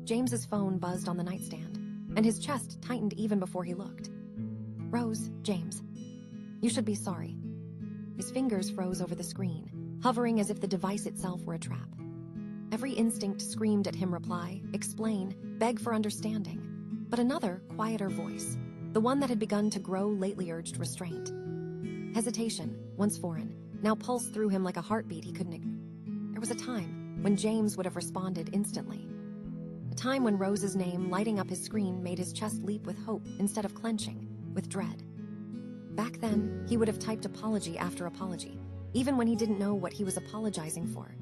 James's phone buzzed on the nightstand, and his chest tightened even before he looked. Rose, James. You should be sorry. His fingers froze over the screen, hovering as if the device itself were a trap. Every instinct screamed at him reply, explain, beg for understanding. But another, quieter voice, the one that had begun to grow lately, urged restraint. Hesitation, once foreign, now pulsed through him like a heartbeat he couldn't ignore. There was a time when James would have responded instantly. A time when Rose's name lighting up his screen made his chest leap with hope instead of clenching, with dread. Back then, he would have typed apology after apology, even when he didn't know what he was apologizing for.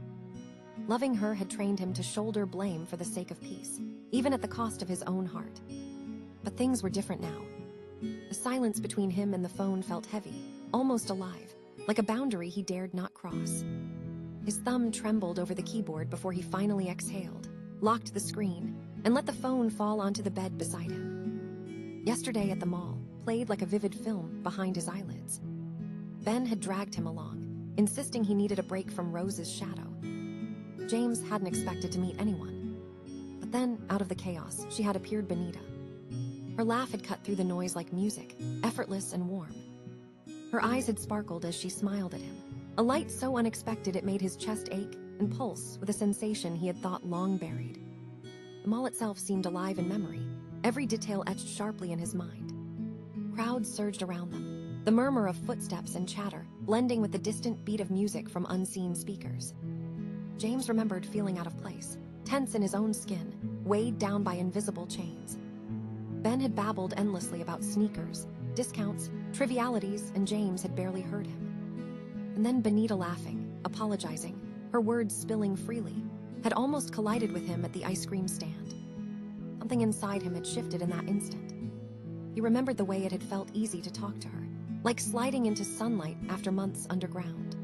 Loving her had trained him to shoulder blame for the sake of peace, even at the cost of his own heart. But things were different now. The silence between him and the phone felt heavy, almost alive, like a boundary he dared not cross. His thumb trembled over the keyboard before he finally exhaled, locked the screen, and let the phone fall onto the bed beside him. Yesterday at the mall played like a vivid film behind his eyelids. Ben had dragged him along, insisting he needed a break from Rose's shadow. James hadn't expected to meet anyone. But then, out of the chaos, she had appeared Benita. Her laugh had cut through the noise like music, effortless and warm. Her eyes had sparkled as she smiled at him, a light so unexpected it made his chest ache and pulse with a sensation he had thought long buried. The mall itself seemed alive in memory, every detail etched sharply in his mind. Crowds surged around them, the murmur of footsteps and chatter blending with the distant beat of music from unseen speakers. James remembered feeling out of place, tense in his own skin, weighed down by invisible chains. Ben had babbled endlessly about sneakers, discounts, trivialities, and James had barely heard him. And then Benita laughing, apologizing, her words spilling freely, had almost collided with him at the ice cream stand. Something inside him had shifted in that instant. He remembered the way it had felt easy to talk to her, like sliding into sunlight after months underground.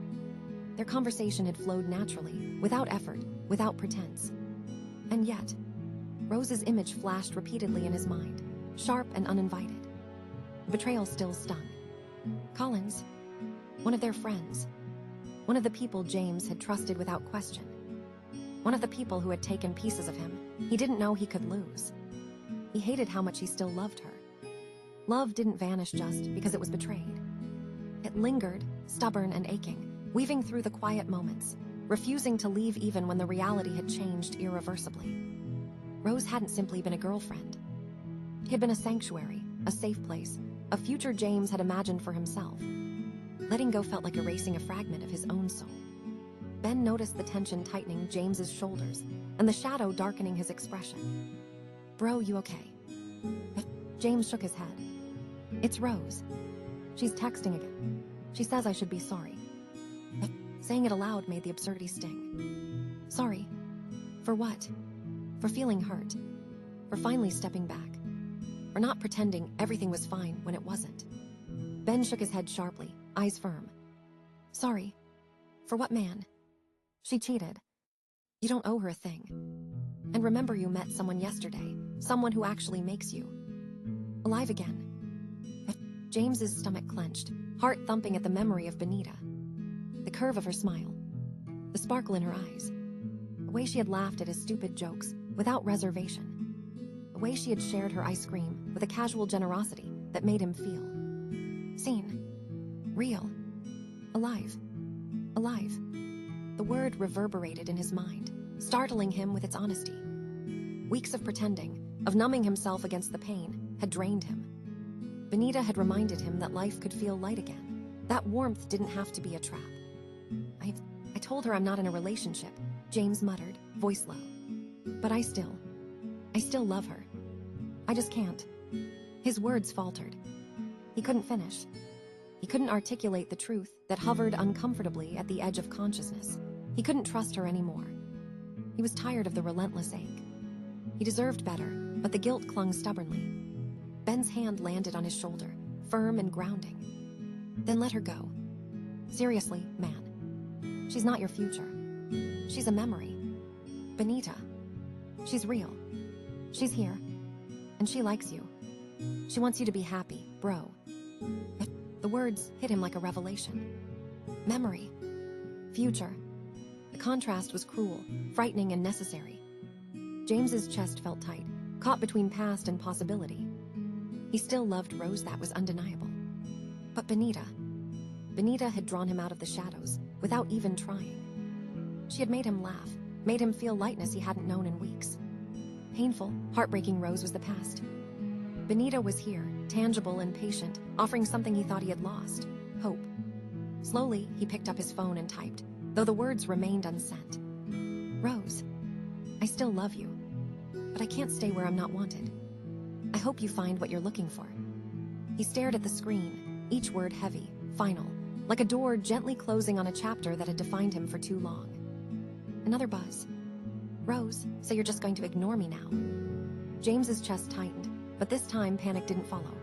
Their conversation had flowed naturally, without effort, without pretense. And yet, Rose's image flashed repeatedly in his mind, sharp and uninvited. Betrayal still stung. Collins, one of their friends, one of the people James had trusted without question, one of the people who had taken pieces of him he didn't know he could lose. He hated how much he still loved her. Love didn't vanish just because it was betrayed. It lingered, stubborn and aching, weaving through the quiet moments, refusing to leave even when the reality had changed irreversibly. Rose hadn't simply been a girlfriend. She had been a sanctuary, a safe place, a future James had imagined for himself. Letting go felt like erasing a fragment of his own soul. Ben noticed the tension tightening James's shoulders and the shadow darkening his expression. Bro, you okay? James shook his head. It's Rose. She's texting again. She says I should be sorry. Saying it aloud made the absurdity sting. Sorry. For what? For feeling hurt. For finally stepping back. For not pretending everything was fine when it wasn't. Ben shook his head sharply, eyes firm. Sorry. For what man? She cheated. You don't owe her a thing. And remember you met someone yesterday, someone who actually makes you alive again. James's stomach clenched, heart thumping at the memory of Benita. The curve of her smile, the sparkle in her eyes, the way she had laughed at his stupid jokes without reservation, the way she had shared her ice cream with a casual generosity that made him feel seen, real, alive, alive. The word reverberated in his mind, startling him with its honesty. Weeks of pretending, of numbing himself against the pain, had drained him. Benita had reminded him that life could feel light again. That warmth didn't have to be a trap. I told her I'm not in a relationship, James muttered, voice low. But I still love her. I just can't. His words faltered. He couldn't finish. He couldn't articulate the truth that hovered uncomfortably at the edge of consciousness. He couldn't trust her anymore. He was tired of the relentless ache. He deserved better, but the guilt clung stubbornly. Ben's hand landed on his shoulder, firm and grounding. Then let her go. Seriously, man. She's not your future. She's a memory. Benita. She's real. She's here. And she likes you. She wants you to be happy, bro. The words hit him like a revelation. Memory. Future. The contrast was cruel, frightening, and necessary. James's chest felt tight, caught between past and possibility. He still loved Rose, that was undeniable. But Benita had drawn him out of the shadows without even trying. She had made him laugh, made him feel lightness he hadn't known in weeks. Painful, heartbreaking Rose was the past. Benita was here, tangible and patient, offering something he thought he had lost: hope. Slowly, he picked up his phone and typed, though the words remained unsent. Rose, I still love you, but I can't stay where I'm not wanted. I hope you find what you're looking for. He stared at the screen, each word heavy, final, like a door gently closing on a chapter that had defined him for too long. Another buzz. Rose, so you're just going to ignore me now? James's chest tightened, but this time panic didn't follow.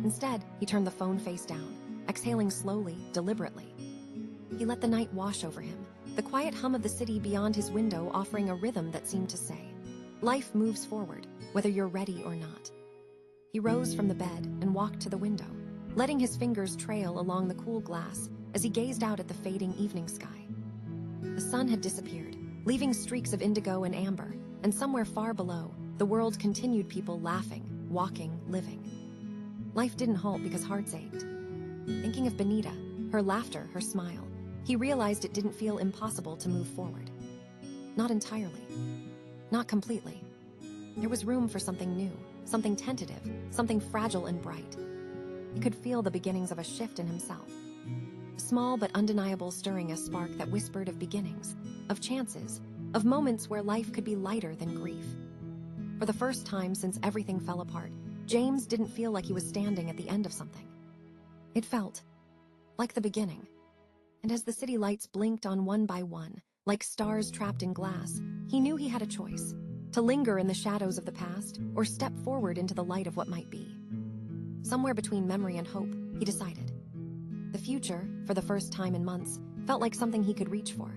Instead, he turned the phone face down, exhaling slowly, deliberately. He let the night wash over him, the quiet hum of the city beyond his window offering a rhythm that seemed to say, life moves forward, whether you're ready or not. He rose from the bed and walked to the window, letting his fingers trail along the cool glass as he gazed out at the fading evening sky. The sun had disappeared, leaving streaks of indigo and amber, and somewhere far below, the world continued, people laughing, walking, living. Life didn't halt because hearts ached. Thinking of Benita, her laughter, her smile, he realized it didn't feel impossible to move forward. Not entirely. Not completely. There was room for something new, something tentative, something fragile and bright. He could feel the beginnings of a shift in himself. A small but undeniable stirring, a spark that whispered of beginnings, of chances, of moments where life could be lighter than grief. For the first time since everything fell apart, James didn't feel like he was standing at the end of something. It felt like the beginning. And as the city lights blinked on one by one, like stars trapped in glass, he knew he had a choice: to linger in the shadows of the past or step forward into the light of what might be. Somewhere between memory and hope, he decided. The future, for the first time in months, felt like something he could reach for,